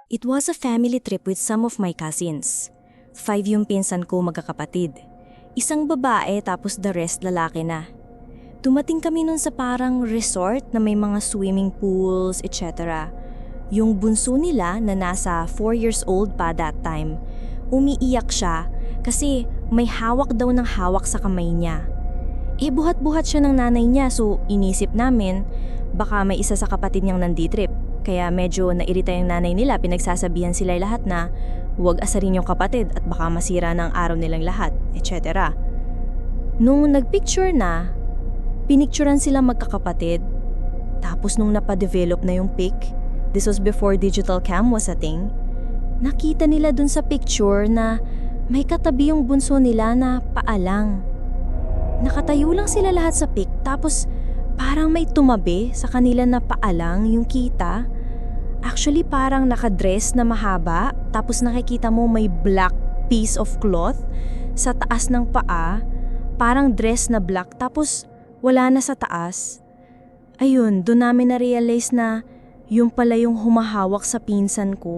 It was a family trip with some of my cousins. 5 yung pinsan ko magkakapatid. Isang babae tapos the rest lalaki na. Dumating kami nun sa parang resort na may mga swimming pools, etc. Yung bunso nila na nasa 4 years old pa that time, umiiyak siya kasi may hawak daw ng hawak sa kamay niya. Buhat-buhat siya ng nanay niya so inisip namin baka may isa sa kapatid niyang nanditrip. Kaya medyo nairita yung nanay nila, pinagsasabihan sila lahat na huwag asarin yung kapatid at baka masira ng araw nilang lahat, etc. Nung nagpicture na, pinicturan sila magkakapatid. Tapos nung napadevelop na yung pic, this was before digital cam was a thing, nakita nila dun sa picture na may katabi yung bunso nila na paalang. Nakatayo lang sila lahat sa pic tapos parang may tumabi sa kanila na paalang yung kita. Actually parang nakadress na mahaba tapos nakikita mo may black piece of cloth sa taas ng paa. Parang dress na black tapos wala na sa taas. Ayun, doon namin na-realize na yung pala yung humahawak sa pinsan ko.